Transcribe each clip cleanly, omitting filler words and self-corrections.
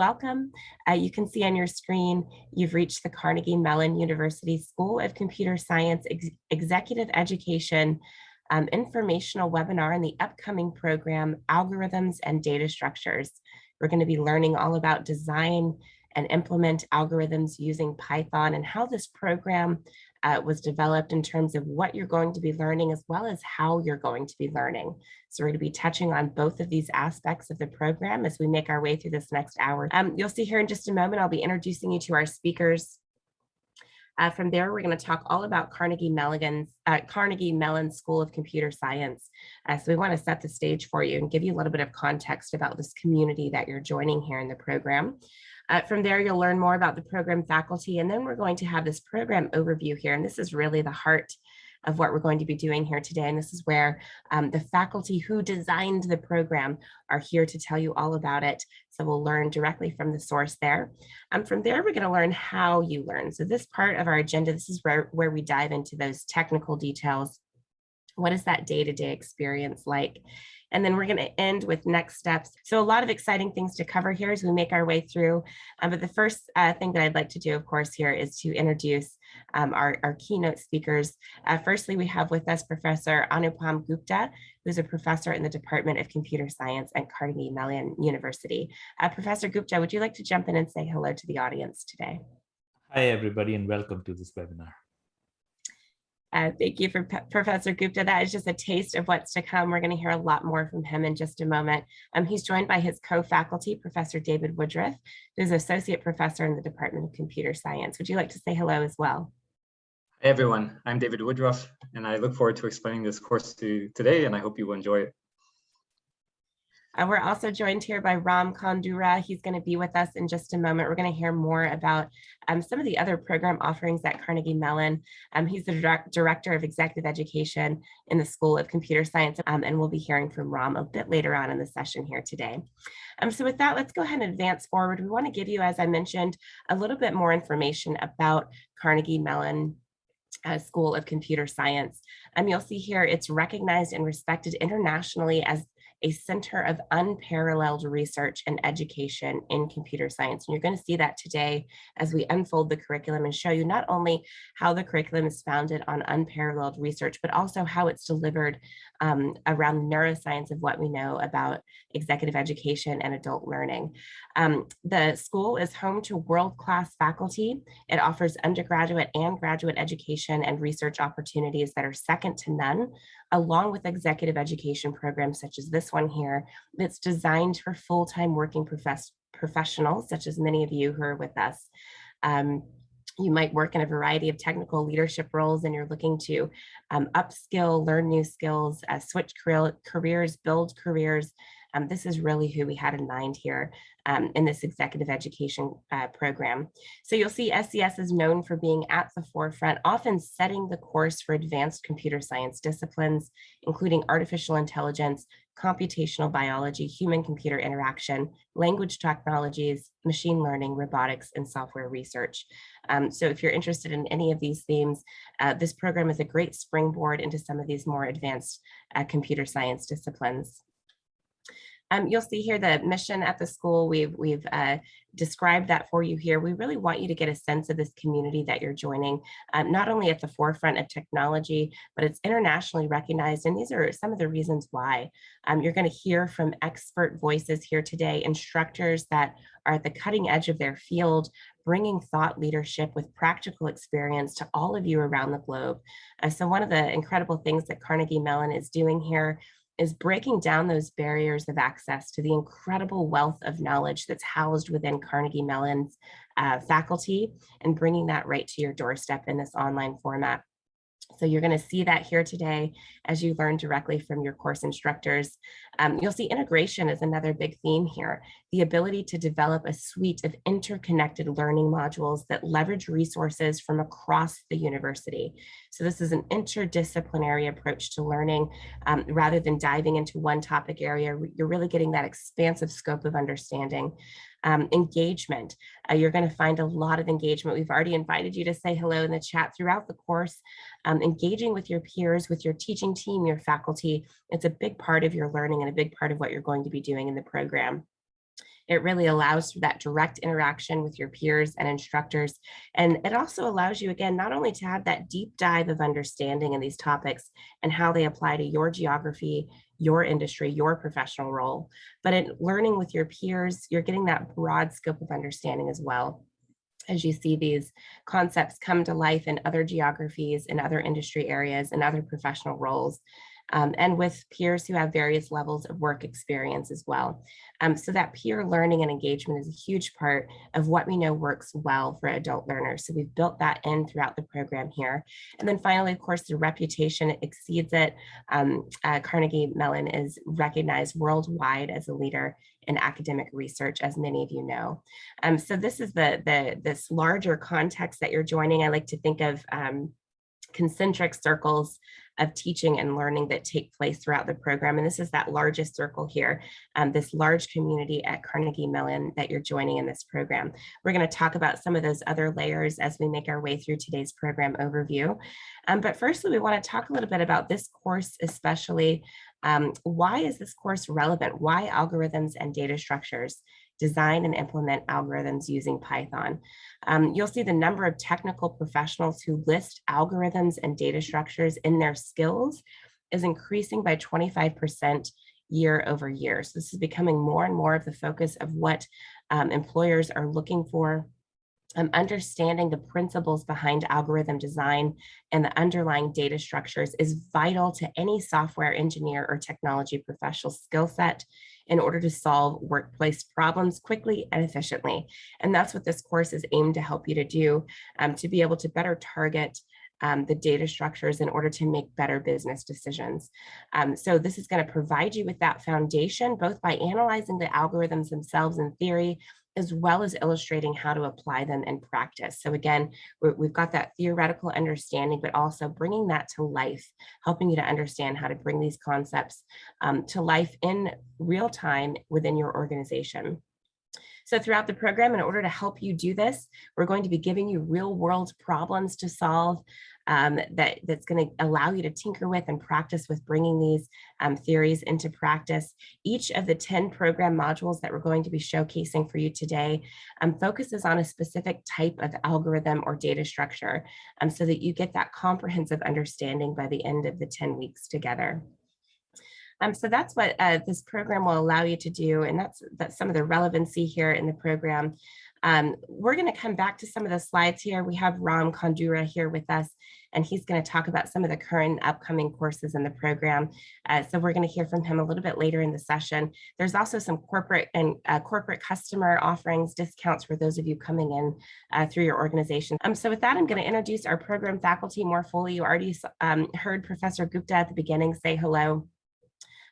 welcome. You can see on your screen, you've reached the Carnegie Mellon University School of Computer Science Executive Education informational webinar in the upcoming program, Algorithms and Data Structures. We're going to be learning all about design and implement algorithms using Python and how this program was developed in terms of what you're going to be learning as well as how you're going to be learning. So we're going to be touching on both of these aspects of the program as we make our way through this next hour. You'll see here in just a moment, I'll be introducing you to our speakers. From there, we're going to talk all about Carnegie Mellon School of Computer Science. So we want to set the stage for you and give you a little bit of context about this community that you're joining here in the program. From there, you'll learn more about the program faculty, and then we're going to have this program overview here. And this is really the heart of what we're going to be doing here today. And this is where the faculty who designed the program are here to tell you all about it. So we'll learn directly from the source there. From there, we're going to learn how you learn. So this part of our agenda, this is where we dive into those technical details. What is that day-to-day experience like? And then we're going to end with next steps. So a lot of exciting things to cover here as we make our way through. But the first thing that I'd like to do, of course, here is to introduce our keynote speakers. Firstly, we have with us Professor Anupam Gupta, who's a professor in the Department of Computer Science at Carnegie Mellon University. Professor Gupta, would you like to jump in and say hello to the audience today? Hi, everybody, and welcome to this webinar. Thank you for Professor Gupta. That is just a taste of what's to come. We're going to hear a lot more from him in just a moment. He's joined by his co-faculty, Professor David Woodruff, who's Associate Professor in the Department of Computer Science. Would you like to say hello as well? Hi, everyone. I'm David Woodruff, and I look forward to explaining this course to you today, and I hope you will enjoy it. We're also joined here by Ram Kandura. He's going to be with us in just a moment. We're going to hear more about some of the other program offerings at Carnegie Mellon. He's the Director of Executive Education in the School of Computer Science, and we'll be hearing from Ram a bit later on in the session here today. So with that, let's go ahead and advance forward. We want to give you, as I mentioned, a little bit more information about Carnegie Mellon School of Computer Science. You'll see here it's recognized and respected internationally as a center of unparalleled research and education in computer science. And you're going to see that today as we unfold the curriculum and show you not only how the curriculum is founded on unparalleled research, but also how it's delivered around the neuroscience of what we know about executive education and adult learning. The school is home to world-class faculty. It offers undergraduate and graduate education and research opportunities that are second to none, along with executive education programs such as this one here that's designed for full-time working professionals, such as many of you who are with us. You might work in a variety of technical leadership roles and you're looking to upskill, learn new skills, switch careers, build careers. This is really who we had in mind here in this executive education program. So you'll see SCS is known for being at the forefront, often setting the course for advanced computer science disciplines, including artificial intelligence, computational biology, human-computer interaction, language technologies, machine learning, robotics, and software research. So if you're interested in any of these themes, this program is a great springboard into some of these more advanced computer science disciplines. You'll see here the mission at the school. We've described that for you here. We really want you to get a sense of this community that you're joining, not only at the forefront of technology, but it's internationally recognized. And these are some of the reasons why. You're going to hear from expert voices here today, instructors that are at the cutting edge of their field, bringing thought leadership with practical experience to all of you around the globe. So one of the incredible things that Carnegie Mellon is doing here is breaking down those barriers of access to the incredible wealth of knowledge that's housed within Carnegie Mellon's faculty and bringing that right to your doorstep in this online format. So you're going to see that here today as you learn directly from your course instructors. You'll see integration is another big theme here. The ability to develop a suite of interconnected learning modules that leverage resources from across the university. So this is an interdisciplinary approach to learning. Rather than diving into one topic area, you're really getting that expansive scope of understanding. Engagement. You're going to find a lot of engagement. We've already invited you to say hello in the chat throughout the course. Engaging with your peers, with your teaching team, your faculty, it's a big part of your learning and a big part of what you're going to be doing in the program. It really allows for that direct interaction with your peers and instructors. And it also allows you, again, not only to have that deep dive of understanding in these topics and how they apply to your geography, your industry, your professional role, but in learning with your peers, you're getting that broad scope of understanding as well, as you see these concepts come to life in other geographies, in other industry areas, and other professional roles, and with peers who have various levels of work experience as well. So that peer learning and engagement is a huge part of what we know works well for adult learners. So we've built that in throughout the program here. And then finally, of course, the reputation exceeds it. Carnegie Mellon is recognized worldwide as a leader in academic research, as many of you know. So this is this larger context that you're joining. I like to think of concentric circles of teaching and learning that take place throughout the program. And this is that largest circle here, this large community at Carnegie Mellon that you're joining in this program. We're going to talk about some of those other layers as we make our way through today's program overview. But firstly, we want to talk a little bit about this course, especially why is this course relevant? Why algorithms and data structures? Design and implement algorithms using Python. You'll see the number of technical professionals who list algorithms and data structures in their skills is increasing by 25% year over year. So this is becoming more and more of the focus of what employers are looking for. Understanding the principles behind algorithm design and the underlying data structures is vital to any software engineer or technology professional skill set in order to solve workplace problems quickly and efficiently. And that's what this course is aimed to help you to do, to be able to better target the data structures in order to make better business decisions. So this is going to provide you with that foundation, both by analyzing the algorithms themselves in theory, as well as illustrating how to apply them in practice. So again, we've got that theoretical understanding, but also bringing that to life, helping you to understand how to bring these concepts to life in real time within your organization. So throughout the program, in order to help you do this, we're going to be giving you real world problems to solve that's going to allow you to tinker with and practice with bringing these theories into practice. Each of the 10 program modules that we're going to be showcasing for you today focuses on a specific type of algorithm or data structure so that you get that comprehensive understanding by the end of the 10 weeks together. So that's what this program will allow you to do, and that's some of the relevancy here in the program. We're going to come back to some of the slides here. We have Ram Kandura here with us, and he's going to talk about some of the current upcoming courses in the program. So we're going to hear from him a little bit later in the session. There's also some corporate and corporate customer offerings, discounts for those of you coming in through your organization. So with that, I'm going to introduce our program faculty more fully. You already heard Professor Gupta at the beginning say hello.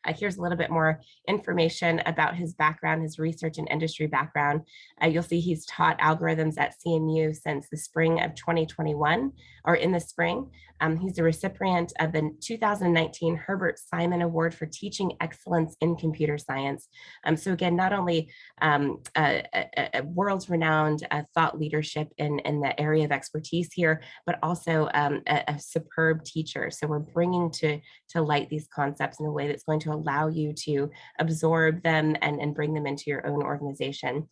Here's a little bit more information about his background, his research and industry background. You'll see he's taught algorithms at CMU since the spring of 2021, or in the spring. He's a recipient of the 2019 Herbert Simon Award for Teaching Excellence in Computer Science. So again, not only a world-renowned thought leadership in the area of expertise here, but also a superb teacher. So we're bringing to light these concepts in a way that's going to allow you to absorb them and bring them into your own organization.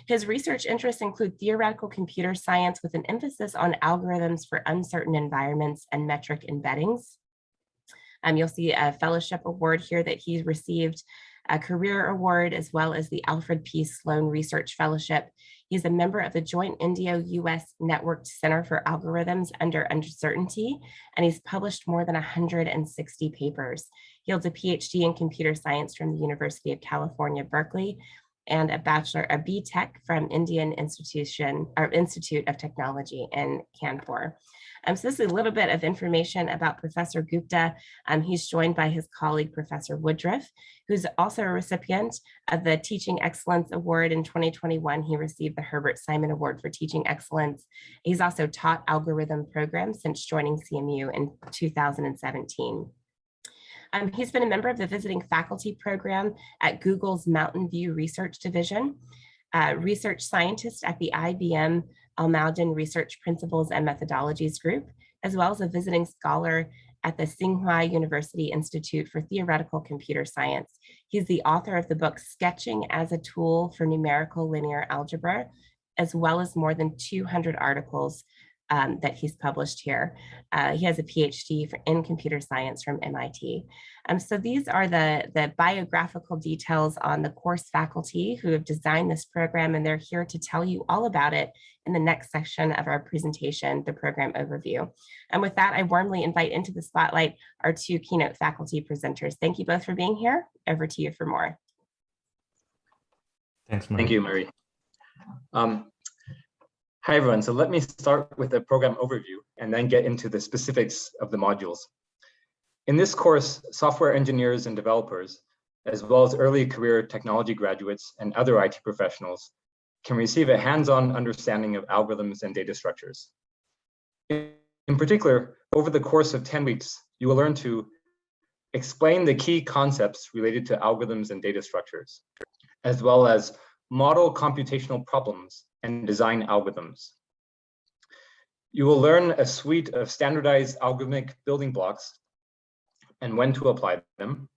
His research interests include theoretical computer science with an emphasis on algorithms for uncertain environments and metric embeddings. You'll see a fellowship award here that he received, a career award, as well as the Alfred P. Sloan Research Fellowship. He's a member of the Joint Indio-US Networked Center for Algorithms Under Uncertainty, and he's published more than 160 papers. He holds a PhD in computer science from the University of California, Berkeley, and a BTech from Indian Institute of Technology in Kanpur. So this is a little bit of information about Professor Gupta. He's joined by his colleague, Professor Woodruff, who's also a recipient of the Teaching Excellence Award in 2021. He received the Herbert Simon Award for Teaching Excellence. He's also taught algorithm programs since joining CMU in 2017. He's been a member of the visiting faculty program at Google's Mountain View Research Division, research scientist at the IBM Almaden Research Principles and Methodologies Group, as well as a visiting scholar at the Tsinghua University Institute for Theoretical Computer Science. He's the author of the book Sketching as a Tool for Numerical Linear Algebra, as well as more than 200 articles that he's published here. He has a PhD in computer science from MIT. So these are the biographical details on the course faculty who have designed this program, and they're here to tell you all about it in the next section of our presentation, the program overview. And with that, I warmly invite into the spotlight our two keynote faculty presenters. Thank you both for being here. Over to you for more. Thanks, Marie. Thank you, Marie. Hi, everyone. So let me start with a program overview and then get into the specifics of the modules. In this course, software engineers and developers, as well as early career technology graduates and other IT professionals, can receive a hands-on understanding of algorithms and data structures. In particular, over the course of 10 weeks, you will learn to explain the key concepts related to algorithms and data structures, as well as model computational problems and design algorithms. You will learn a suite of standardized algorithmic building blocks and when to apply them,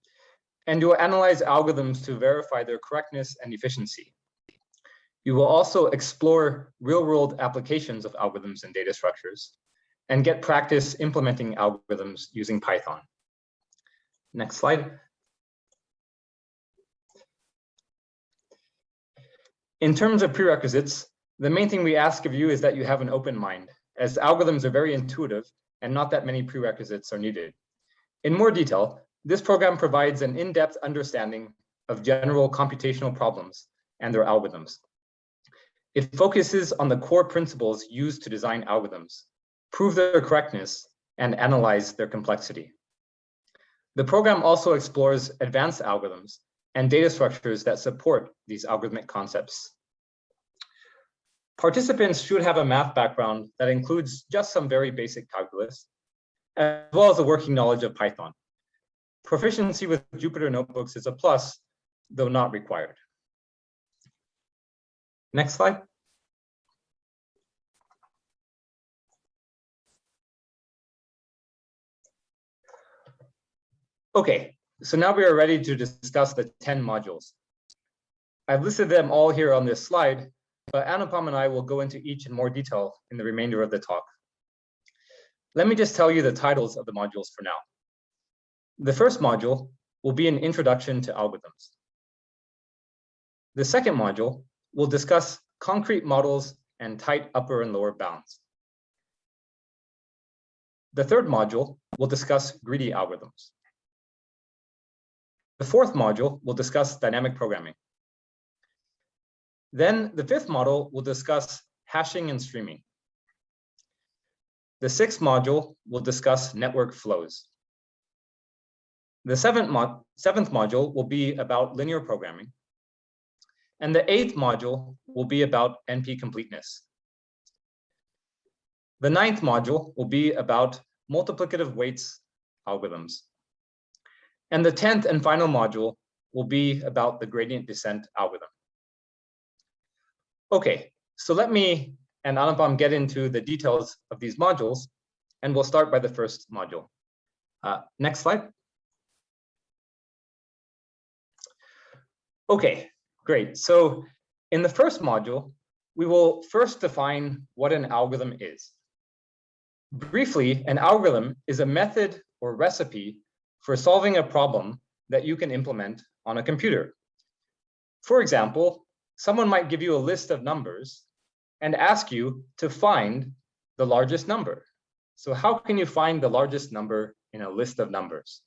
and you will analyze algorithms to verify their correctness and efficiency. You will also explore real-world applications of algorithms and data structures and get practice implementing algorithms using Python. Next slide. In terms of prerequisites, the main thing we ask of you is that you have an open mind, as algorithms are very intuitive and not that many prerequisites are needed. In more detail, this program provides an in-depth understanding of general computational problems and their algorithms. It focuses on the core principles used to design algorithms, prove their correctness, and analyze their complexity. The program also explores advanced algorithms and data structures that support these algorithmic concepts. Participants should have a math background that includes just some very basic calculus, as well as a working knowledge of Python. Proficiency with Jupyter Notebooks is a plus, though not required. Next slide. Okay, so now we are ready to discuss the 10 modules. I've listed them all here on this slide, but Anupam and I will go into each in more detail in the remainder of the talk. Let me just tell you the titles of the modules for now. The first module will be an introduction to algorithms. The second module will discuss concrete models and tight upper and lower bounds. The third module will discuss greedy algorithms. The fourth module will discuss dynamic programming. Then the fifth module will discuss hashing and streaming. The sixth module will discuss network flows. The seventh module will be about linear programming. And the eighth module will be about NP completeness. The ninth module will be about multiplicative weights algorithms. And the 10th and final module will be about the gradient descent algorithm. Okay, so let me and Anupam get into the details of these modules, and we'll start by the first module. Next slide. Okay, great. So in the first module, we will first define what an algorithm is. Briefly, an algorithm is a method or recipe for solving a problem that you can implement on a computer. For example, someone might give you a list of numbers and ask you to find the largest number. So how can you find the largest number in a list of numbers?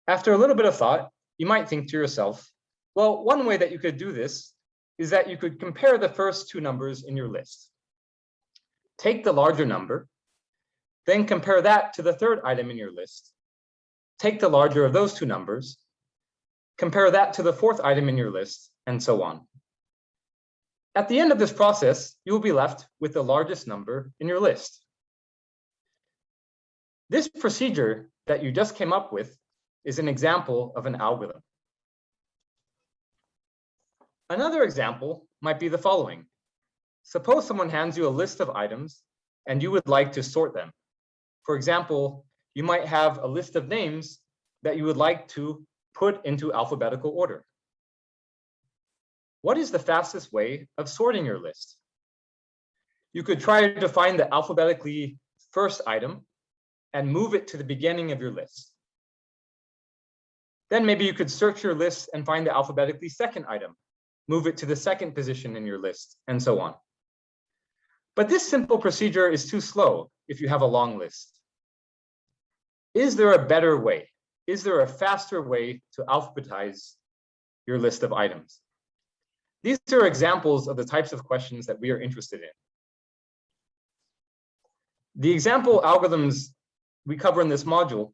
After a little bit of thought, you might think to yourself, well, one way that you could do this is that you could compare the first two numbers in your list. Take the larger number, then compare that to the third item in your list. Take the larger of those two numbers, compare that to the fourth item in your list, and so on. At the end of this process, you will be left with the largest number in your list. This procedure that you just came up with is an example of an algorithm. Another example might be the following. Suppose someone hands you a list of items and you would like to sort them. For example, you might have a list of names that you would like to put into alphabetical order. What is the fastest way of sorting your list? You could try to find the alphabetically first item and move it to the beginning of your list. Then maybe you could search your list and find the alphabetically second item, move it to the second position in your list, and so on. But this simple procedure is too slow if you have a long list. Is there a better way? Is there a faster way to alphabetize your list of items? These are examples of the types of questions that we are interested in. The example algorithms we cover in this module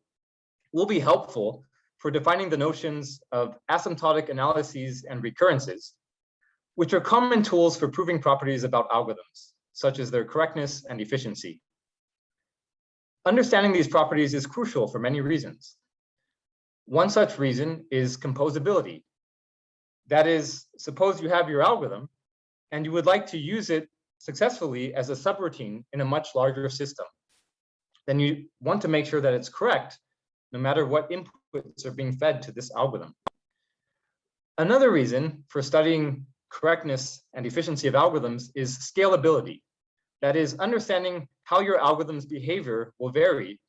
will be helpful for defining the notions of asymptotic analyses and recurrences, which are common tools for proving properties about algorithms, such as their correctness and efficiency. Understanding these properties is crucial for many reasons. One such reason is composability. That is, suppose you have your algorithm and you would like to use it successfully as a subroutine in a much larger system. Then you want to make sure that it's correct, no matter what inputs are being fed to this algorithm. Another reason for studying correctness and efficiency of algorithms is scalability. That is, understanding how your algorithm's behavior will vary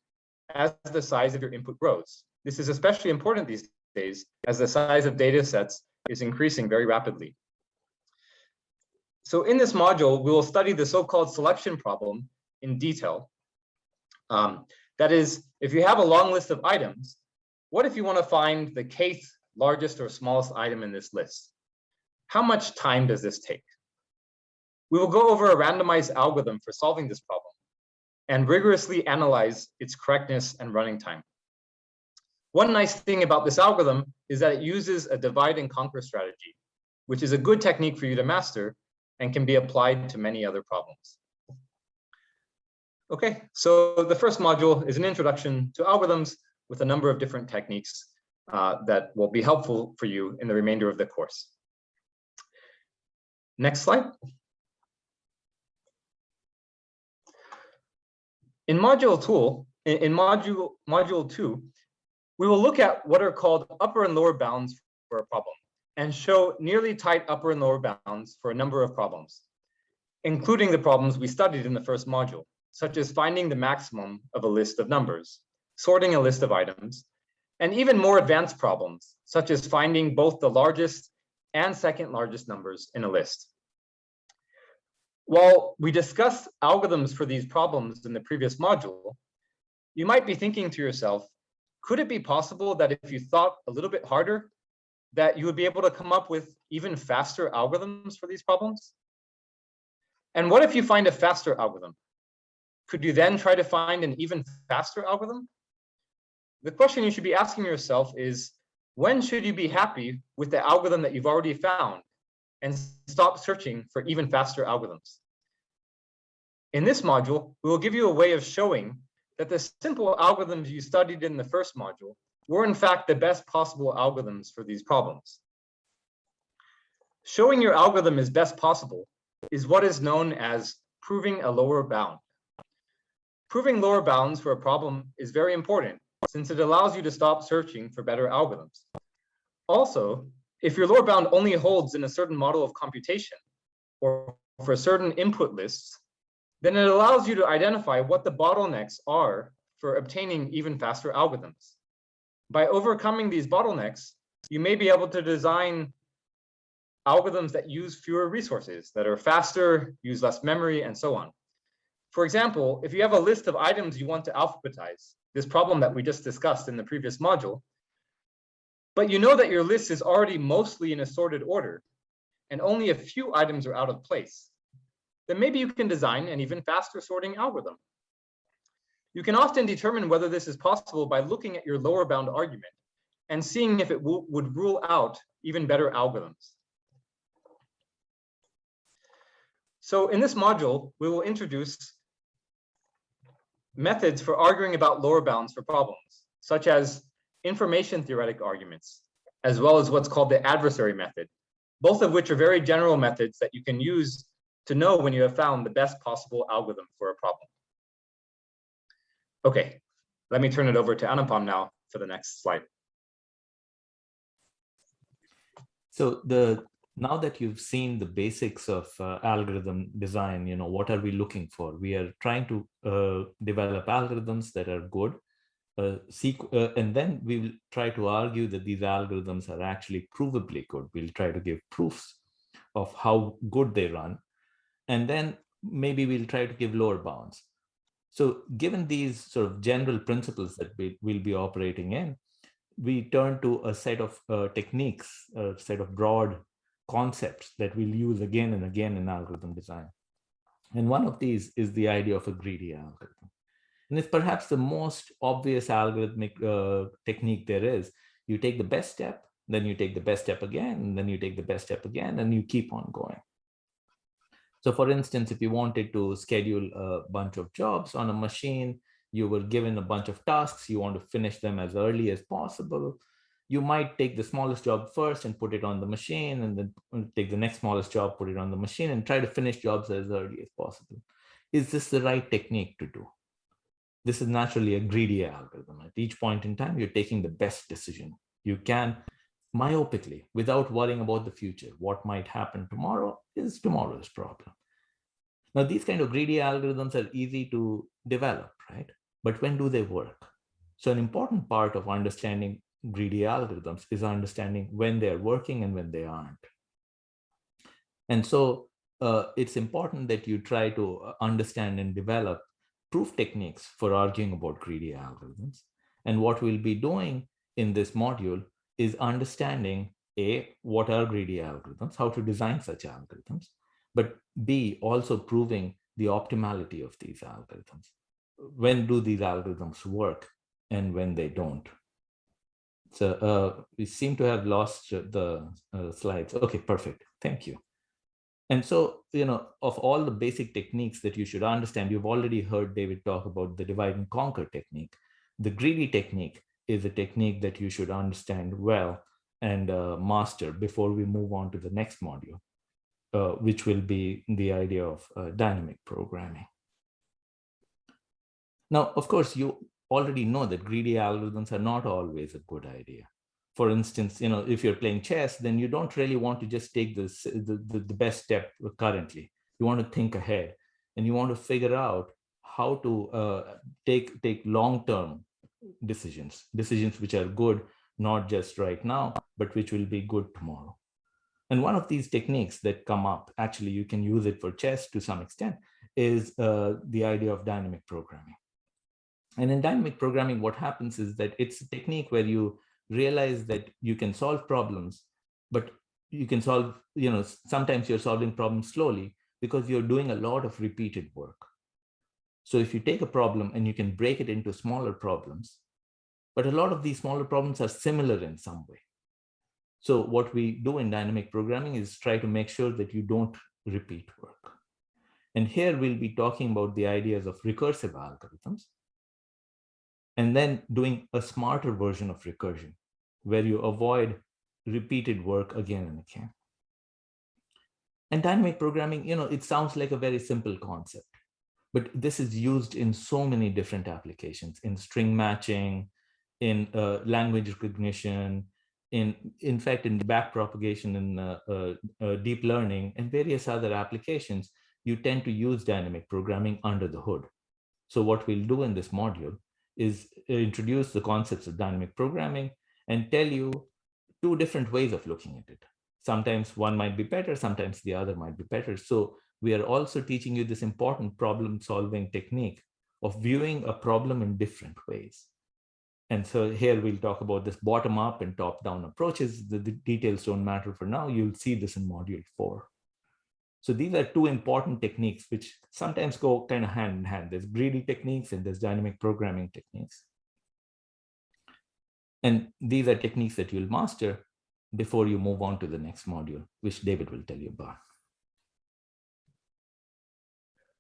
as the size of your input grows. This is especially important these days as the size of data sets is increasing very rapidly. So in this module, we will study the so-called selection problem in detail. That is, if you have a long list of items, what if you want to find the kth largest or smallest item in this list? How much time does this take? We will go over a randomized algorithm for solving this problem and rigorously analyze its correctness and running time. One nice thing about this algorithm is that it uses a divide and conquer strategy, which is a good technique for you to master and can be applied to many other problems. Okay, so the first module is an introduction to algorithms with a number of different techniques that will be helpful for you in the remainder of the course. Next slide. In module 2, we will look at what are called upper and lower bounds for a problem and show nearly tight upper and lower bounds for a number of problems, including the problems we studied in the first module, such as finding the maximum of a list of numbers, sorting a list of items, and even more advanced problems, such as finding both the largest and second largest numbers in a list. While we discussed algorithms for these problems in the previous module, you might be thinking to yourself, could it be possible that if you thought a little bit harder, that you would be able to come up with even faster algorithms for these problems? And what if you find a faster algorithm? Could you then try to find an even faster algorithm? The question you should be asking yourself is, when should you be happy with the algorithm that you've already found and stop searching for even faster algorithms? In this module, we will give you a way of showing that the simple algorithms you studied in the first module were in fact the best possible algorithms for these problems. Showing your algorithm is best possible is what is known as proving a lower bound. Proving lower bounds for a problem is very important since it allows you to stop searching for better algorithms. Also, if your lower bound only holds in a certain model of computation or for certain input lists, then it allows you to identify what the bottlenecks are for obtaining even faster algorithms. By overcoming these bottlenecks, you may be able to design algorithms that use fewer resources, that are faster, use less memory, and so on. For example, if you have a list of items you want to alphabetize, this problem that we just discussed in the previous module, but you know that your list is already mostly in a sorted order, and only a few items are out of place, then maybe you can design an even faster sorting algorithm. You can often determine whether this is possible by looking at your lower bound argument and seeing if it would rule out even better algorithms. So in this module, we will introduce methods for arguing about lower bounds for problems, such as information theoretic arguments, as well as what's called the adversary method, both of which are very general methods that you can use to know when you have found the best possible algorithm for a problem. Okay, let me turn it over to Anupam now for the next slide. So now that you've seen the basics of algorithm design, what are we looking for? We are trying to develop algorithms that are good, and then we will try to argue that these algorithms are actually provably good. We'll try to give proofs of how good they run, and then maybe we'll try to give lower bounds. So given these sort of general principles that we'll be operating in, we turn to a set of techniques, a set of broad concepts that we'll use again and again in algorithm design. And one of these is the idea of a greedy algorithm. And it's perhaps the most obvious algorithmic technique there is. You take the best step, then you take the best step again, and then you take the best step again, and you keep on going. So for instance, if you wanted to schedule a bunch of jobs on a machine, you were given a bunch of tasks, you want to finish them as early as possible. You might take the smallest job first and put it on the machine, and then take the next smallest job, put it on the machine, and try to finish jobs as early as possible. Is this the right technique to do? This is naturally a greedy algorithm. At each point in time, you're taking the best decision you can myopically, without worrying about the future. What might happen tomorrow is tomorrow's problem. Now, these kind of greedy algorithms are easy to develop, right? But when do they work? So an important part of understanding greedy algorithms is understanding when they're working and when they aren't. And so it's important that you try to understand and develop proof techniques for arguing about greedy algorithms. And what we'll be doing in this module is understanding A, what are greedy algorithms, how to design such algorithms, but B, also proving the optimality of these algorithms. When do these algorithms work and when they don't? So we seem to have lost the slides. Okay, perfect. Thank you. And so, of all the basic techniques that you should understand, you've already heard David talk about the divide and conquer technique. The greedy technique is a technique that you should understand well and master before we move on to the next module, which will be the idea of dynamic programming. Now, of course, you already know that greedy algorithms are not always a good idea. For instance, if you're playing chess, then you don't really want to just take the best step currently. You want to think ahead, and you want to figure out how to take long-term decisions which are good, not just right now, but which will be good tomorrow. And one of these techniques that come up, actually, you can use it for chess to some extent, is the idea of dynamic programming. And in dynamic programming, what happens is that it's a technique where you realize that you can solve problems, but you can solve, sometimes you're solving problems slowly because you're doing a lot of repeated work. So if you take a problem and you can break it into smaller problems, but a lot of these smaller problems are similar in some way. So what we do in dynamic programming is try to make sure that you don't repeat work. And here we'll be talking about the ideas of recursive algorithms, and then doing a smarter version of recursion, where you avoid repeated work again and again. And dynamic programming, it sounds like a very simple concept, but this is used in so many different applications, in string matching, in language recognition, in fact, in backpropagation, in deep learning, and various other applications. You tend to use dynamic programming under the hood. So what we'll do in this module is introduce the concepts of dynamic programming and tell you two different ways of looking at it. Sometimes one might be better, sometimes the other might be better. So we are also teaching you this important problem-solving technique of viewing a problem in different ways. And so here we'll talk about this bottom-up and top-down approaches. The details don't matter for now. You'll see this in module 4. So these are two important techniques which sometimes go kind of hand in hand. There's greedy techniques and there's dynamic programming techniques. And these are techniques that you'll master before you move on to the next module, which David will tell you about.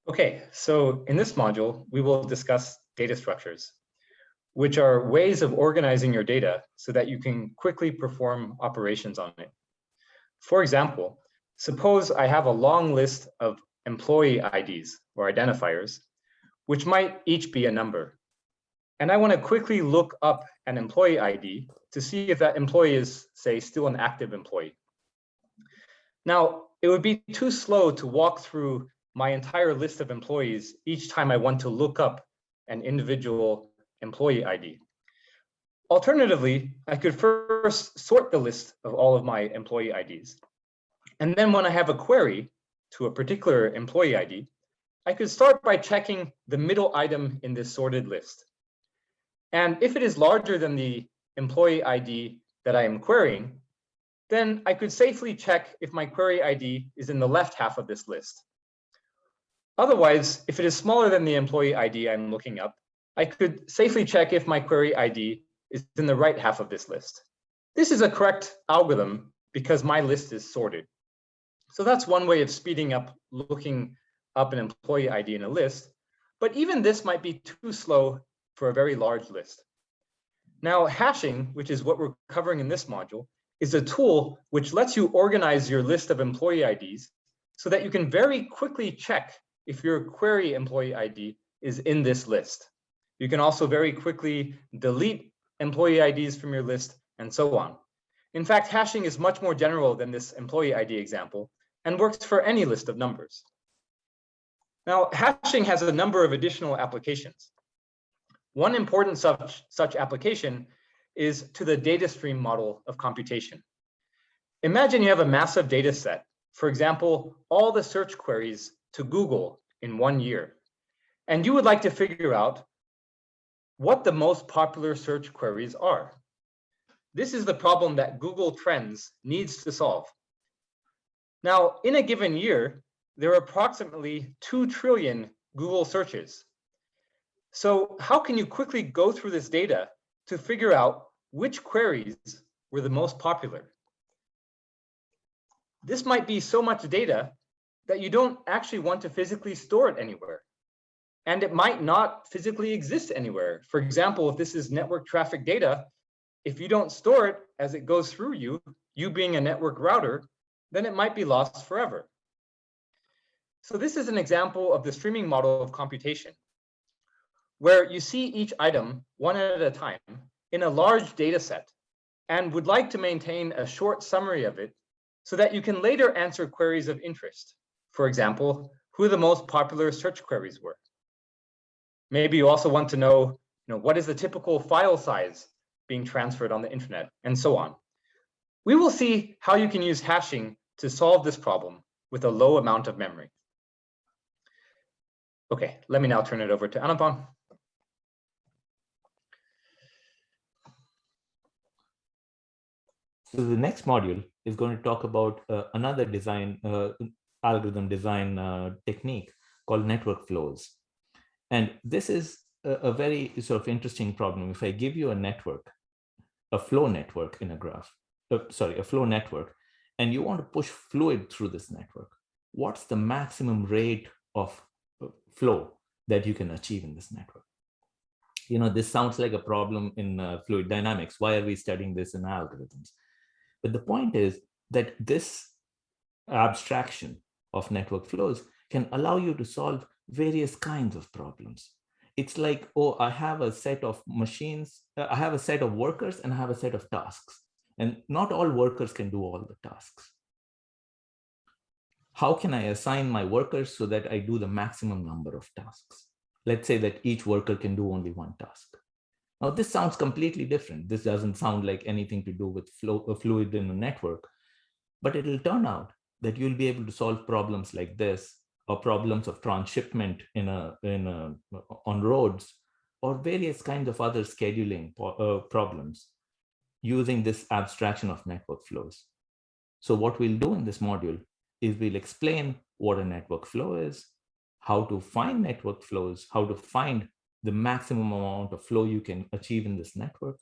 Okay, so in this module, we will discuss data structures, which are ways of organizing your data so that you can quickly perform operations on it. For example, suppose I have a long list of employee IDs or identifiers, which might each be a number. and I want to quickly look up an employee ID to see if that employee is, say, still an active employee. Now, it would be too slow to walk through my entire list of employees each time I want to look up an individual employee ID. Alternatively, I could first sort the list of all of my employee IDs. And then when I have a query to a particular employee ID, I could start by checking the middle item in this sorted list. And if it is larger than the employee ID that I am querying, then I could safely check if my query ID is in the left half of this list. Otherwise, if it is smaller than the employee ID I'm looking up, I could safely check if my query ID is in the right half of this list. This is a correct algorithm because my list is sorted. So that's one way of speeding up looking up an employee ID in a list, but even this might be too slow for a very large list. Now, hashing, which is what we're covering in this module, is a tool which lets you organize your list of employee IDs so that you can very quickly check if your query employee ID is in this list. You can also very quickly delete employee IDs from your list and so on. In fact, hashing is much more general than this employee ID example and works for any list of numbers. Now, hashing has a number of additional applications. One important such application is to the data stream model of computation. Imagine you have a massive data set, for example, all the search queries to Google in 1 year, and you would like to figure out what the most popular search queries are. This is the problem that Google Trends needs to solve. Now, in a given year, there are approximately 2 trillion Google searches. So how can you quickly go through this data to figure out which queries were the most popular? This might be so much data that you don't actually want to physically store it anywhere. And it might not physically exist anywhere. For example, if this is network traffic data, if you don't store it as it goes through you being a network router, then it might be lost forever. So this is an example of the streaming model of computation, where you see each item one at a time in a large data set and would like to maintain a short summary of it so that you can later answer queries of interest. For example, who the most popular search queries were. Maybe you also want to know, what is the typical file size being transferred on the internet, and so on. We will see how you can use hashing to solve this problem with a low amount of memory. Okay, let me now turn it over to Anupam. So the next module is going to talk about another algorithm design technique called network flows. And this is a very sort of interesting problem. If I give you a network, a flow network in a graph, a flow network, and you want to push fluid through this network, what's the maximum rate of flow that you can achieve in this network? This sounds like a problem in fluid dynamics. Why are we studying this in algorithms? But the point is that this abstraction of network flows can allow you to solve various kinds of problems. It's like, oh, I have a set of machines, I have a set of workers, and I have a set of tasks. And not all workers can do all the tasks. How can I assign my workers so that I do the maximum number of tasks? Let's say that each worker can do only one task. Now, this sounds completely different. This doesn't sound like anything to do with fluid in a network, but it'll turn out that you'll be able to solve problems like this, or problems of transshipment on roads, or various kinds of other scheduling problems using this abstraction of network flows. So what we'll do in this module is we'll explain what a network flow is, how to find network flows, how to find the maximum amount of flow you can achieve in this network,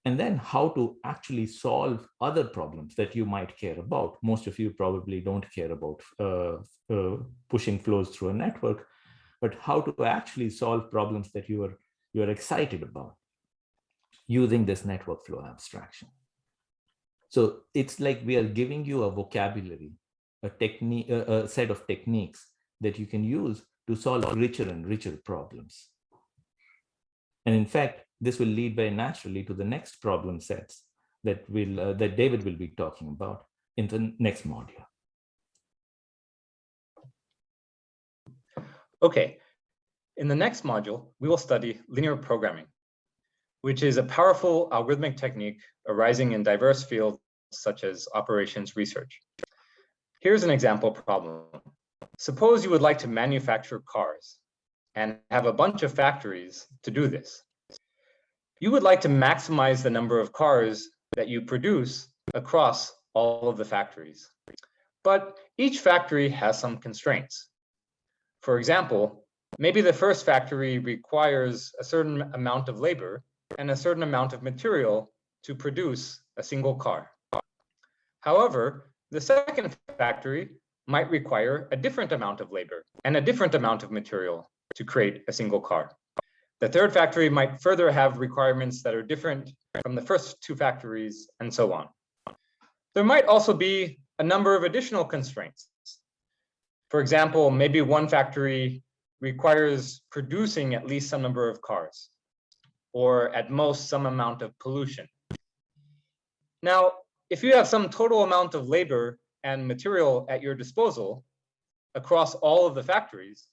and then how to actually solve other problems that you might care about. Most of you probably don't care about pushing flows through a network, but how to actually solve problems that you are excited about using this network flow abstraction. So it's like we are giving you a vocabulary, a set of techniques that you can use to solve richer and richer problems. And in fact, this will lead very naturally to the next problem sets that David will be talking about in the next module. Okay, in the next module, we will study linear programming, which is a powerful algorithmic technique arising in diverse fields such as operations research. Here's an example problem. Suppose you would like to manufacture cars and have a bunch of factories to do this. You would like to maximize the number of cars that you produce across all of the factories. But each factory has some constraints. For example, maybe the first factory requires a certain amount of labor and a certain amount of material to produce a single car. However, the second factory might require a different amount of labor and a different amount of material to create a single car. The third factory might further have requirements that are different from the first two factories, and so on. There might also be a number of additional constraints. For example, maybe one factory requires producing at least some number of cars, or at most some amount of pollution. Now, if you have some total amount of labor and material at your disposal across all of the factories,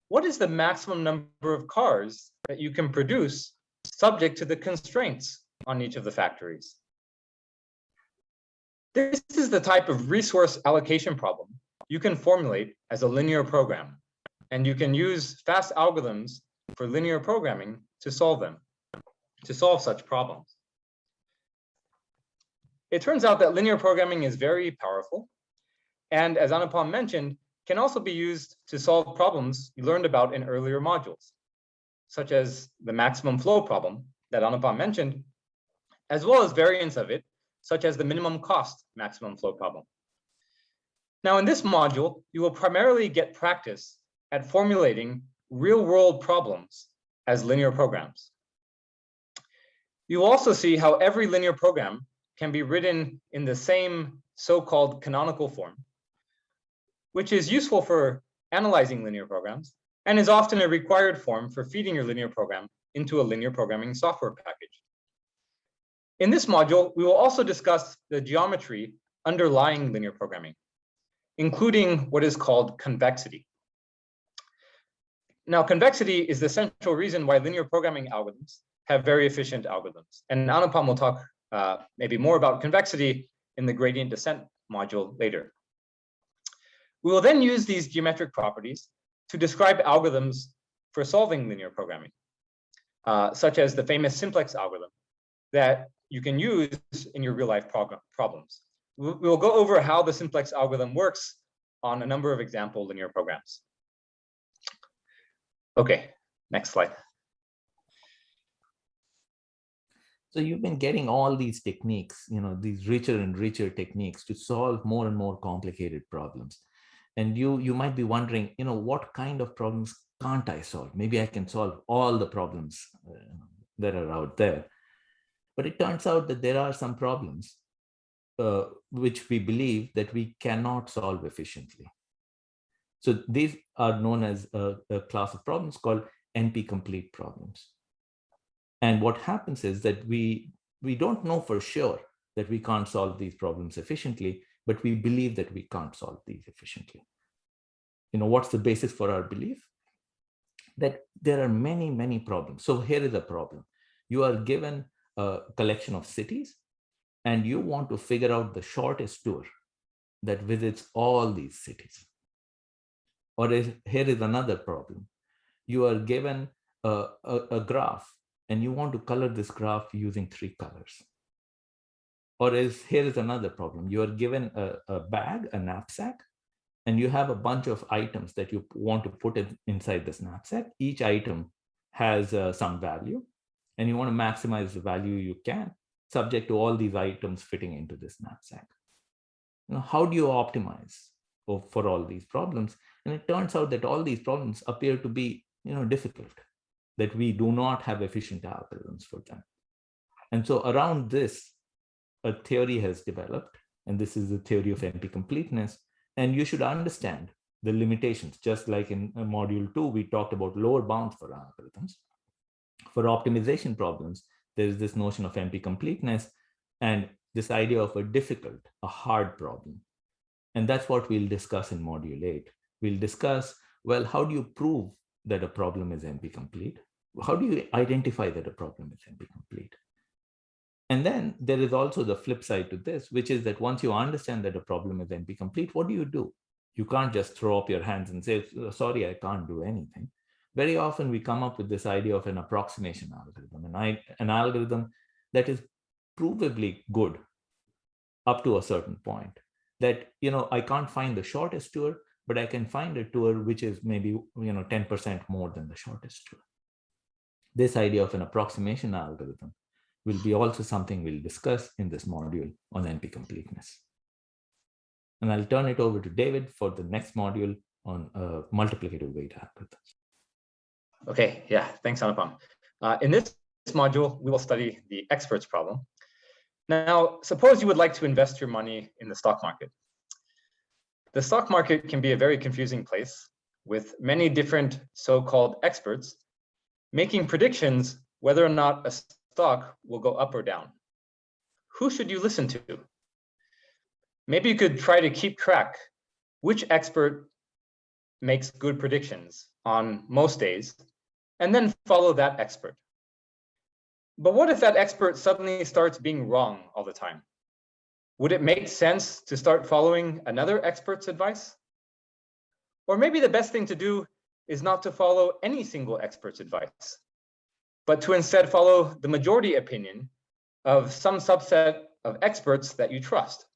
what is the maximum number of cars that you can produce subject to the constraints on each of the factories? This is the type of resource allocation problem you can formulate as a linear program, and you can use fast algorithms for linear programming to solve them, to solve such problems. It turns out that linear programming is very powerful, and as Anupam mentioned, can also be used to solve problems you learned about in earlier modules, such as the maximum flow problem that Anupam mentioned, as well as variants of it, such as the minimum cost maximum flow problem. Now, in this module, you will primarily get practice at formulating real-world problems as linear programs. You will also see how every linear program can be written in the same so-called canonical form, which is useful for analyzing linear programs and is often a required form for feeding your linear program into a linear programming software package. In this module, we will also discuss the geometry underlying linear programming, including what is called convexity. Now, convexity is the central reason why linear programming algorithms have very efficient algorithms. And Anupam will talk maybe more about convexity in the gradient descent module later. We will then use these geometric properties to describe algorithms for solving linear programming, such as the famous simplex algorithm that you can use in your real-life problems. We will go over how the simplex algorithm works on a number of example linear programs. Okay, next slide. So you've been getting all these techniques, these richer and richer techniques to solve more and more complicated problems. And you might be wondering, what kind of problems can't I solve? Maybe I can solve all the problems that are out there. But it turns out that there are some problems which we believe that we cannot solve efficiently. So these are known as a class of problems called NP-complete problems. And what happens is that we don't know for sure that we can't solve these problems efficiently, but we believe that we can't solve these efficiently. What's the basis for our belief? That there are many, many problems. So here is a problem. You are given a collection of cities, and you want to figure out the shortest tour that visits all these cities. Or here is another problem. You are given a graph, and you want to color this graph using 3 colors. Or here is another problem. You are given a bag, a knapsack, and you have a bunch of items that you want to put inside this knapsack. Each item has some value, and you want to maximize the value you can, subject to all these items fitting into this knapsack. How do you optimize for all these problems? And it turns out that all these problems appear to be difficult, that we do not have efficient algorithms for them. And so around this, a theory has developed, and this is the theory of NP-completeness. And you should understand the limitations. Just like in module 2, we talked about lower bounds for algorithms. For optimization problems, there is this notion of NP completeness and this idea of a difficult, a hard problem. And that's what we'll discuss in module 8. We'll discuss, well, how do you prove that a problem is NP complete? How do you identify that a problem is NP complete? And then there is also the flip side to this, which is that once you understand that a problem is NP complete, what do? You can't just throw up your hands and say, sorry, I can't do anything. Very often we come up with this idea of an approximation algorithm, an algorithm that is provably good up to a certain point. That, I can't find the shortest tour, but I can find a tour which is maybe 10% more than the shortest tour. This idea of an approximation algorithm will be also something we'll discuss in this module on NP completeness. And I'll turn it over to David for the next module on multiplicative weight algorithms. Okay, yeah, thanks, Anupam. In this module, we will study the experts problem. Now, suppose you would like to invest your money in the stock market. The stock market can be a very confusing place with many different so-called experts making predictions whether or not a stock will go up or down. Who should you listen to? Maybe you could try to keep track which expert makes good predictions on most days, and then follow that expert. But what if that expert suddenly starts being wrong all the time? Would it make sense to start following another expert's advice? Or maybe the best thing to do is not to follow any single expert's advice, but to instead follow the majority opinion of some subset of experts that you trust.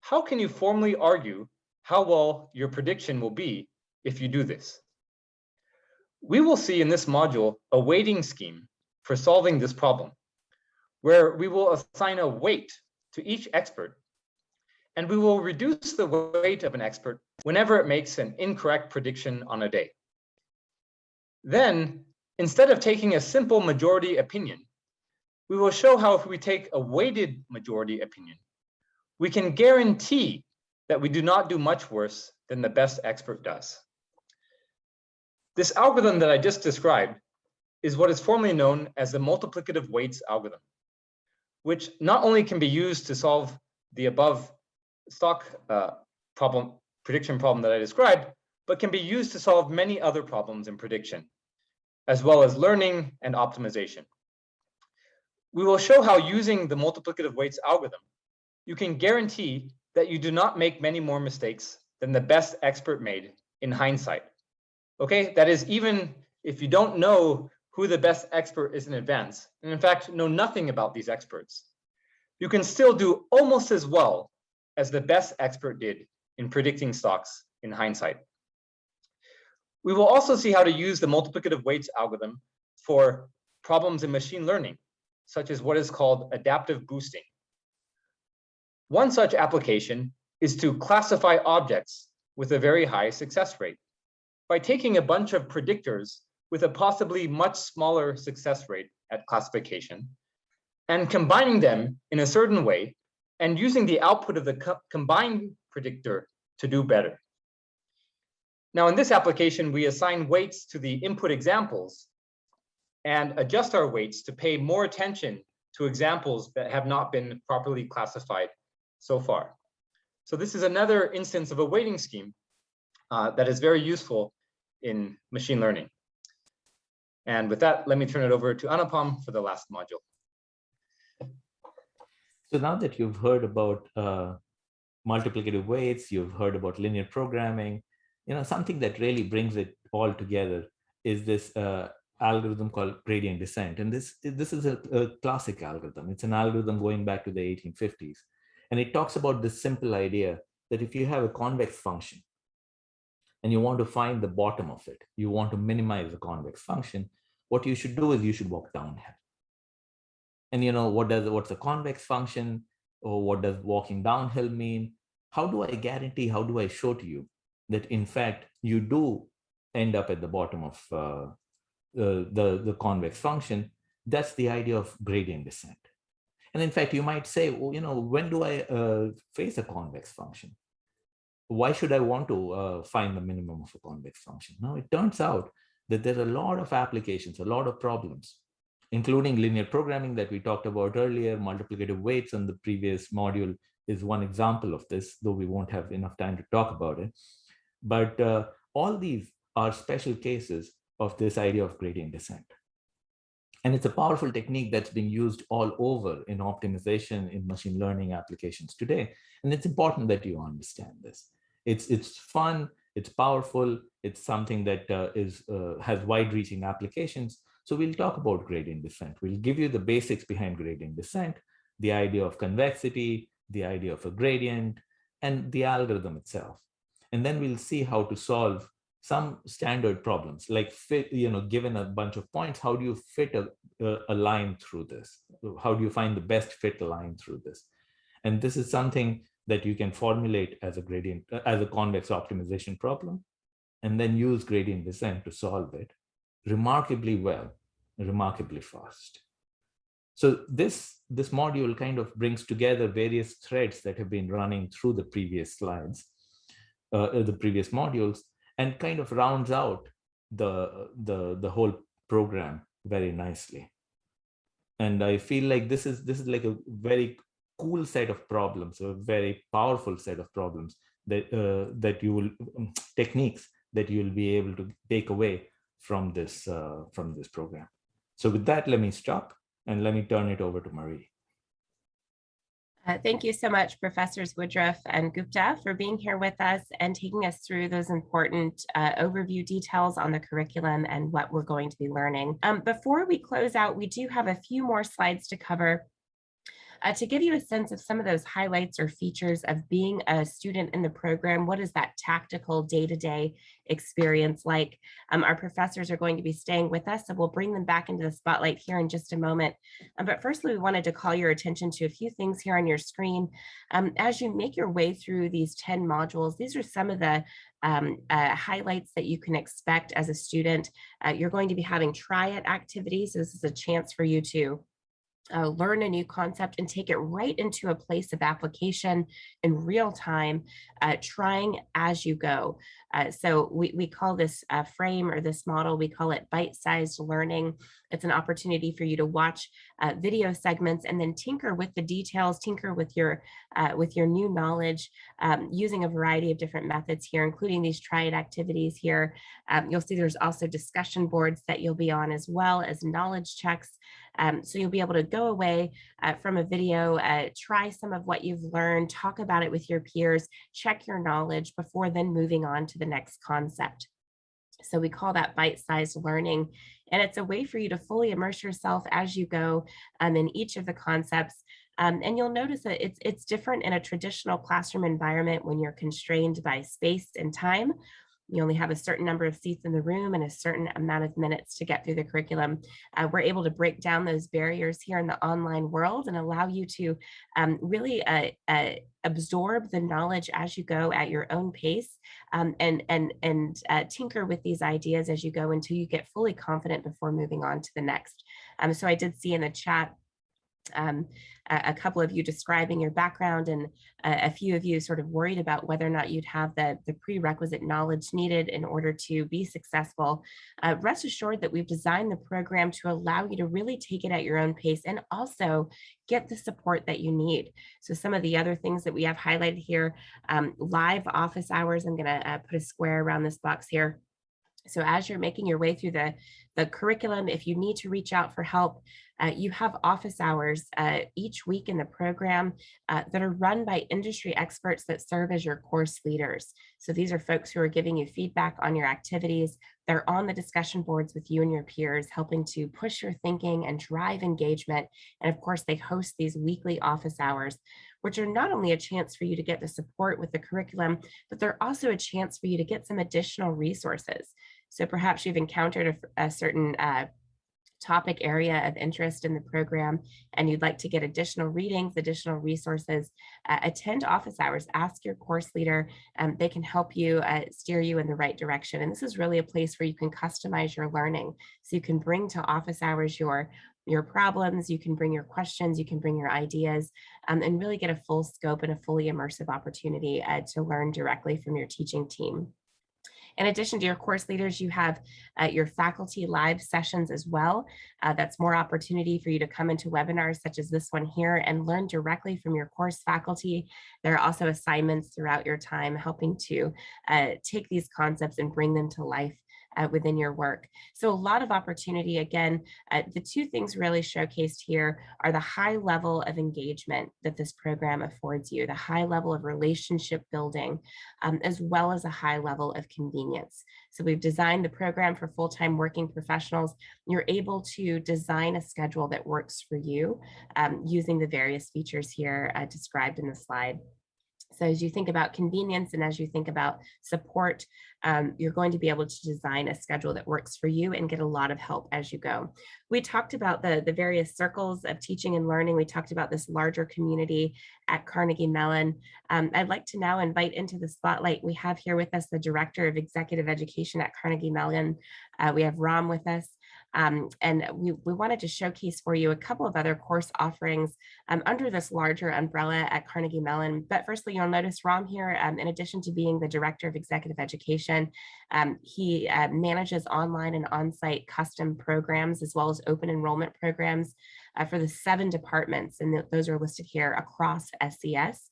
How can you formally argue how well your prediction will be if you do this? We will see in this module a weighting scheme for solving this problem, where we will assign a weight to each expert, and we will reduce the weight of an expert whenever it makes an incorrect prediction on a day. Then, instead of taking a simple majority opinion, we will show how if we take a weighted majority opinion, we can guarantee that we do not do much worse than the best expert does. This algorithm that I just described is what is formally known as the multiplicative weights algorithm, which not only can be used to solve the above stock prediction problem that I described, but can be used to solve many other problems in prediction, as well as learning and optimization. We will show how using the multiplicative weights algorithm, you can guarantee that you do not make many more mistakes than the best expert made in hindsight. Okay, that is, even if you don't know who the best expert is in advance, and in fact know nothing about these experts, you can still do almost as well as the best expert did in predicting stocks in hindsight. We will also see how to use the multiplicative weights algorithm for problems in machine learning, such as what is called adaptive boosting. One such application is to classify objects with a very high success rate by taking a bunch of predictors with a possibly much smaller success rate at classification and combining them in a certain way and using the output of the combined predictor to do better. Now, in this application, we assign weights to the input examples and adjust our weights to pay more attention to examples that have not been properly classified so far. So this is another instance of a weighting scheme that is very useful in machine learning. And with that, let me turn it over to Anupam for the last module. So now that you've heard about multiplicative weights, you've heard about linear programming, something that really brings it all together is this algorithm called gradient descent. And this is a classic algorithm. It's an algorithm going back to the 1850s. And it talks about this simple idea that if you have a convex function and you want to find the bottom of it, you want to minimize the convex function, what you should do is you should walk downhill. And what's a convex function, or what does walking downhill mean? How do I guarantee, how do I show to you that in fact you do end up at the bottom of the convex function? That's the idea of gradient descent. And in fact, you might say, well, when do I face a convex function? Why should I want to find the minimum of a convex function? Now, it turns out that there are a lot of applications, a lot of problems, including linear programming that we talked about earlier. Multiplicative weights on the previous module is one example of this, though we won't have enough time to talk about it. But all these are special cases of this idea of gradient descent. And it's a powerful technique that's being used all over in optimization in machine learning applications today. And it's important that you understand this. It's fun, it's powerful, it's something that has wide-reaching applications. So we'll talk about gradient descent. We'll give you the basics behind gradient descent, the idea of convexity, the idea of a gradient, and the algorithm itself. And then we'll see how to solve some standard problems, like fit, given a bunch of points, how do you fit a line through this? How do you find the best fit line through this? And this is something that you can formulate as a gradient, as a convex optimization problem, and then use gradient descent to solve it remarkably well, remarkably fast. So this module kind of brings together various threads that have been running through the previous slides, the previous modules, and kind of rounds out the whole program very nicely. And I feel like this is like a very cool set of problems, a very powerful set of problems that you will techniques that you'll be able to take away from this program. So with that, let me stop and let me turn it over to Marie. Thank you so much, Professors Woodruff and Gupta, for being here with us and taking us through those important overview details on the curriculum and what we're going to be learning. Before we close out, we do have a few more slides to cover. To give you a sense of some of those highlights or features of being a student in the program, what is that tactical day-to-day experience like? Our professors are going to be staying with us, so we'll bring them back into the spotlight here in just a moment. But firstly, we wanted to call your attention to a few things here on your screen. As you make your way through these 10 modules, these are some of the highlights that you can expect as a student. You're going to be having try-it activities. So this is a chance for you to learn a new concept and take it right into a place of application in real time, trying as you go. So we call this frame or this model, we call it bite-sized learning. It's an opportunity for you to watch video segments and then tinker with the details, tinker with your new knowledge using a variety of different methods here, including these try-it activities here. You'll see there's also discussion boards that you'll be on, as well as knowledge checks. So you'll be able to go away from a video, try some of what you've learned, talk about it with your peers, check your knowledge before then moving on to the next concept. So we call that bite-sized learning. And it's a way for you to fully immerse yourself as you go in each of the concepts. And you'll notice that it's different in a traditional classroom environment when you're constrained by space and time. You only have a certain number of seats in the room and a certain amount of minutes to get through the curriculum. We're able to break down those barriers here in the online world and allow you to really absorb the knowledge as you go at your own pace, and tinker with these ideas as you go until you get fully confident before moving on to the next. So I did see in the chat a couple of you describing your background, and a few of you sort of worried about whether or not you'd have the prerequisite knowledge needed in order to be successful. Rest assured that we've designed the program to allow you to really take it at your own pace and also get the support that you need. So some of the other things that we have highlighted here, live office hours. I'm going to put a square around this box here. So as you're making your way through the curriculum, if you need to reach out for help, you have office hours each week in the program that are run by industry experts that serve as your course leaders. So these are folks who are giving you feedback on your activities. They're on the discussion boards with you and your peers, helping to push your thinking and drive engagement. And of course, they host these weekly office hours, which are not only a chance for you to get the support with the curriculum, but they're also a chance for you to get some additional resources. So perhaps you've encountered a certain topic area of interest in the program, and you'd like to get additional readings, additional resources, attend office hours, ask your course leader. They can help you steer you in the right direction. And this is really a place where you can customize your learning. So you can bring to office hours your problems, you can bring your questions, you can bring your ideas, and really get a full scope and a fully immersive opportunity to learn directly from your teaching team. In addition to your course leaders, you have your faculty live sessions as well. That's more opportunity for you to come into webinars such as this one here and learn directly from your course faculty. There are also assignments throughout your time helping to take these concepts and bring them to life within your work. So a lot of opportunity. Again, the two things really showcased here are the high level of engagement that this program affords you, the high level of relationship building, as well as a high level of convenience. So we've designed the program for full-time working professionals. You're able to design a schedule that works for you using the various features here described in the slide. So as you think about convenience and as you think about support, you're going to be able to design a schedule that works for you and get a lot of help as you go. We talked about the various circles of teaching and learning. We talked about this larger community at Carnegie Mellon. I'd like to now invite into the spotlight. We have here with us the Director of Executive Education at Carnegie Mellon. We have Ram with us. And we wanted to showcase for you a couple of other course offerings under this larger umbrella at Carnegie Mellon. But firstly, you'll notice Ram here, in addition to being the Director of Executive Education, he manages online and on-site custom programs as well as open enrollment programs for the 7 departments, and those are listed here across SES.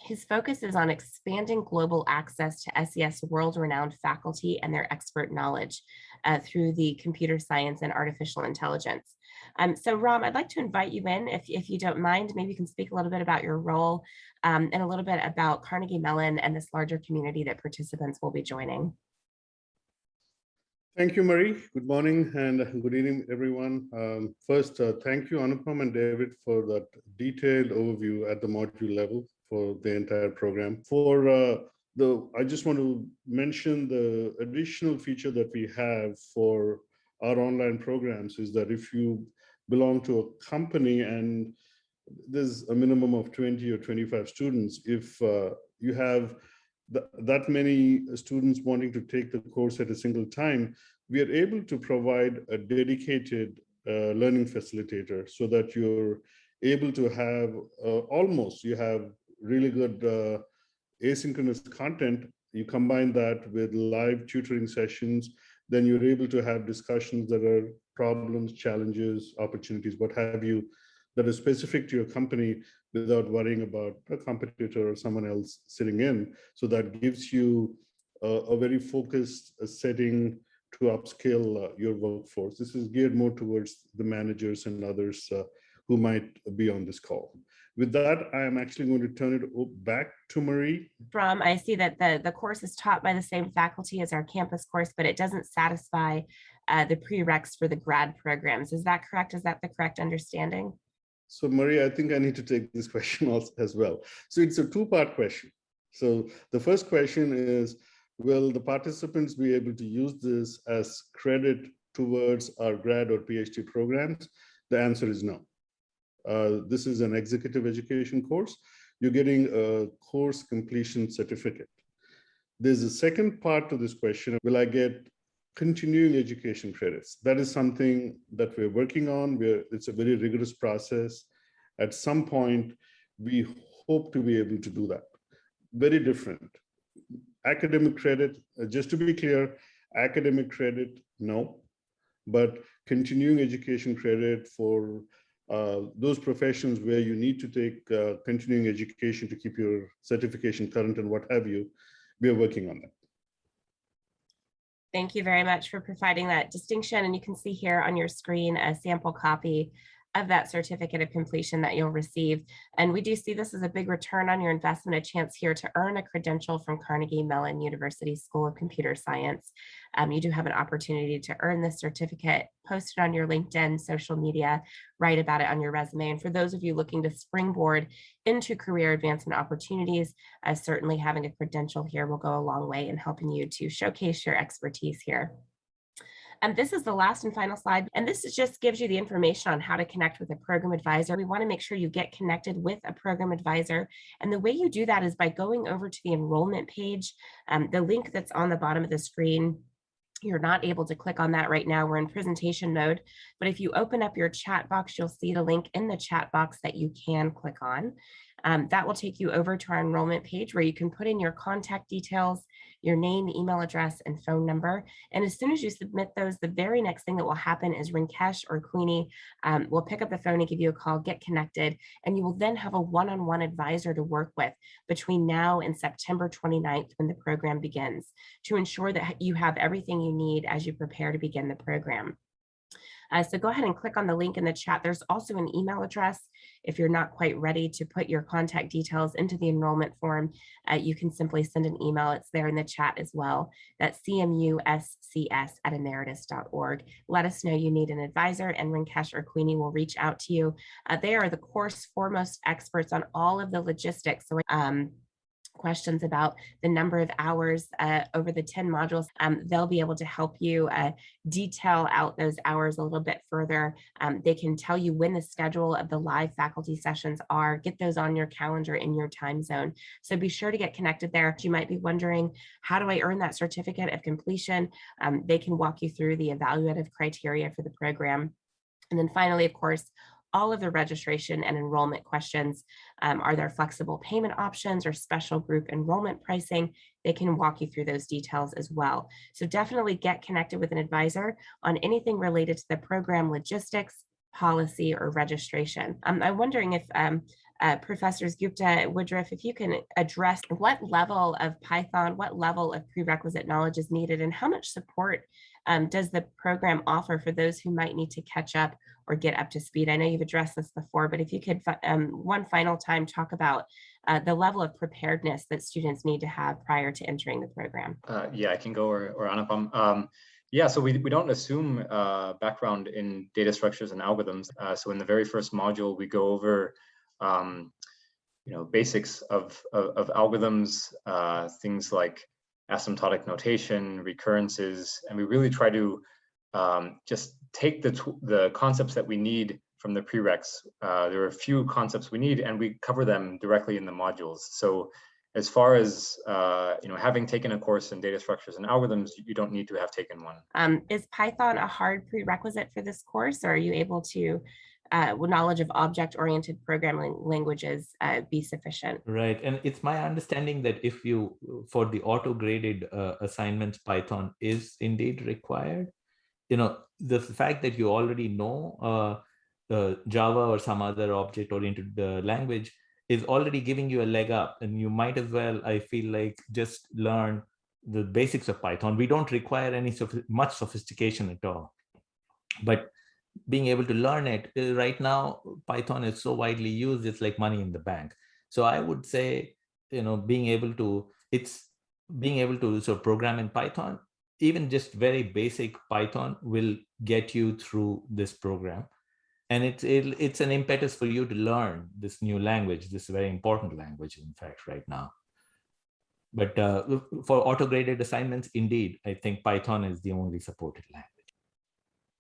His focus is on expanding global access to SES world-renowned faculty and their expert knowledge through the computer science and artificial intelligence. So Ram, I'd like to invite you in, if you don't mind. Maybe you can speak a little bit about your role and a little bit about Carnegie Mellon and this larger community that participants will be joining. Thank you, Marie. Good morning and good evening, everyone. First, thank you, Anupam and David, for that detailed overview at the module level for the entire program. I just want to mention the additional feature that we have for our online programs is that if you belong to a company and there's a minimum of 20 or 25 students, if you have that many students wanting to take the course at a single time, we are able to provide a dedicated learning facilitator so that you're able to have you have really good asynchronous content. You combine that with live tutoring sessions, then you're able to have discussions that are problems, challenges, opportunities, what have you, that is specific to your company without worrying about a competitor or someone else sitting in. So that gives you a very focused setting to upscale your workforce. This is geared more towards the managers and others who might be on this call. With that, I am actually going to turn it back to Marie. Ram, I see that the course is taught by the same faculty as our campus course, but it doesn't satisfy the prereqs for the grad programs. Is that correct? Is that the correct understanding? So Marie, I think I need to take this question also as well. So it's a two-part question. So the first question is, will the participants be able to use this as credit towards our grad or PhD programs? The answer is no. This is an executive education course. You're getting a course completion certificate. There's a second part to this question. Will I get continuing education credits? That is something that we're working on. It's a very rigorous process. At some point, we hope to be able to do that. Very different. Academic credit, just to be clear, academic credit, no. But continuing education credit for those professions where you need to take continuing education to keep your certification current and what have you, we are working on that. Thank you very much for providing that distinction. And you can see here on your screen a sample copy of that certificate of completion that you'll receive. And we do see this as a big return on your investment, a chance here to earn a credential from Carnegie Mellon University School of Computer Science. You do have an opportunity to earn this certificate, post it on your LinkedIn, social media, write about it on your resume. And for those of you looking to springboard into career advancement opportunities, certainly having a credential here will go a long way in helping you to showcase your expertise here. And this is the last and final slide. And this just gives you the information on how to connect with a program advisor. We want to make sure you get connected with a program advisor. And the way you do that is by going over to the enrollment page, the link that's on the bottom of the screen. You're not able to click on that right now. We're in presentation mode. But if you open up your chat box, you'll see the link in the chat box that you can click on. That will take you over to our enrollment page where you can put in your contact details. your name, email address, and phone number. And as soon as you submit those, the very next thing that will happen is Rinkesh or Queenie will pick up the phone and give you a call, get connected, and you will then have a one-on-one advisor to work with between now and September 29th when the program begins to ensure that you have everything you need as you prepare to begin the program. So go ahead and click on the link in the chat. There's also an email address. If you're not quite ready to put your contact details into the enrollment form, you can simply send an email. It's there in the chat as well. That's cmuscs@emeritus.org. Let us know you need an advisor, and Rinkesh or Queenie will reach out to you. They are the course foremost experts on all of the logistics. So questions about the number of hours over the 10 modules, they'll be able to help you detail out those hours a little bit further. They can tell you when the schedule of the live faculty sessions are, get those on your calendar in your time zone. So be sure to get connected there. You might be wondering, how do I earn that certificate of completion? They can walk you through the evaluative criteria for the program. And then finally, of course, all of the registration and enrollment questions. Are there flexible payment options or special group enrollment pricing? They can walk you through those details as well. So definitely get connected with an advisor on anything related to the program logistics, policy, or registration. I'm wondering if Professors Gupta, Woodruff, if you can address what level of Python, what level of prerequisite knowledge is needed, and how much support does the program offer for those who might need to catch up or get up to speed? I know you've addressed this before, but if you could one final time talk about the level of preparedness that students need to have prior to entering the program. Yeah, I can go, or Anupam. Yeah, so we don't assume background in data structures and algorithms. So in the very first module, we go over basics of algorithms, things like asymptotic notation, recurrences, and we really try to just take the concepts that we need from the prereqs. There are a few concepts we need, and we cover them directly in the modules. So as far as having taken a course in data structures and algorithms, you don't need to have taken one. Is Python a hard prerequisite for this course, or are you able to, knowledge of object-oriented programming languages be sufficient? Right, and it's my understanding that if you, for the auto-graded assignments, Python is indeed required. The fact that you already know Java or some other object-oriented language is already giving you a leg up, and you might as well, I feel like, just learn the basics of Python. We don't require any much sophistication at all, but being able to learn it right now, Python is so widely used, it's like money in the bank. So I would say, being able to sort of program in Python, even just very basic Python, will get you through this program. And it's an impetus for you to learn this new language, this very important language, in fact, right now. But for auto-graded assignments, indeed, I think Python is the only supported language.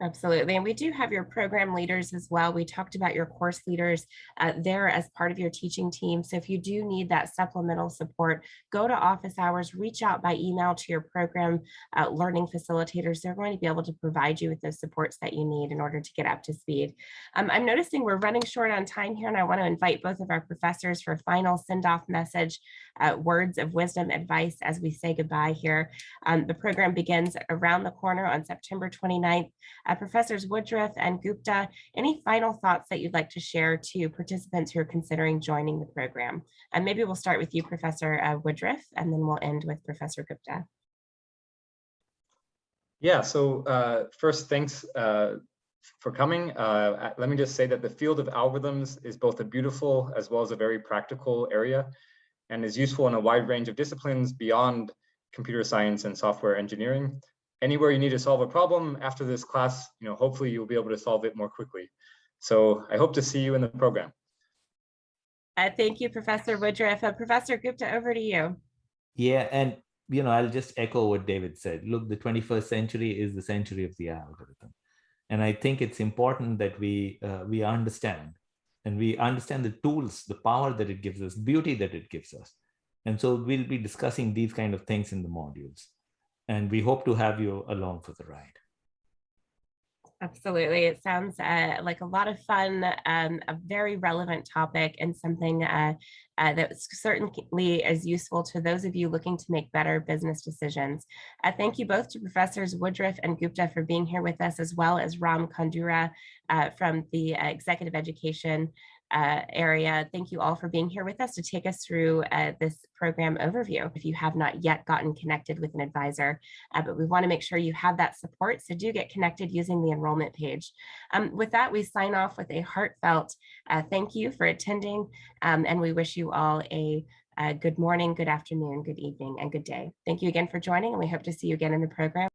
Absolutely. And we do have your program leaders as well. We talked about your course leaders there as part of your teaching team. So if you do need that supplemental support, go to office hours, reach out by email to your program learning facilitators. They're going to be able to provide you with those supports that you need in order to get up to speed. I'm noticing we're running short on time here, and I want to invite both of our professors for a final send-off message, words of wisdom, advice as we say goodbye here. The program begins around the corner on September 29th. Professors Woodruff and Gupta, any final thoughts that you'd like to share to participants who are considering joining the program? And maybe we'll start with you, Professor Woodruff, and then we'll end with Professor Gupta. Yeah, so first, thanks for coming. Let me just say that the field of algorithms is both a beautiful as well as a very practical area, and is useful in a wide range of disciplines beyond computer science and software engineering. Anywhere you need to solve a problem after this class, hopefully you'll be able to solve it more quickly. So I hope to see you in the program. Thank you, Professor Woodruff. Professor Gupta, over to you. Yeah, and I'll just echo what David said. Look, the 21st century is the century of the algorithm. And I think it's important that we understand, and we understand the tools, the power that it gives us, beauty that it gives us. And so we'll be discussing these kind of things in the modules. And we hope to have you along for the ride. Absolutely. It sounds like a lot of fun, a very relevant topic, and something that certainly is useful to those of you looking to make better business decisions. Thank you both to Professors Woodruff and Gupta for being here with us, as well as Ram Kandura from the executive education area. Thank you all for being here with us to take us through this program overview. If you have not yet gotten connected with an advisor, but we want to make sure you have that support, so do get connected using the enrollment page. With that, we sign off with a heartfelt thank you for attending, and we wish you all a good morning, good afternoon, good evening, and good day. Thank you again for joining, and we hope to see you again in the program.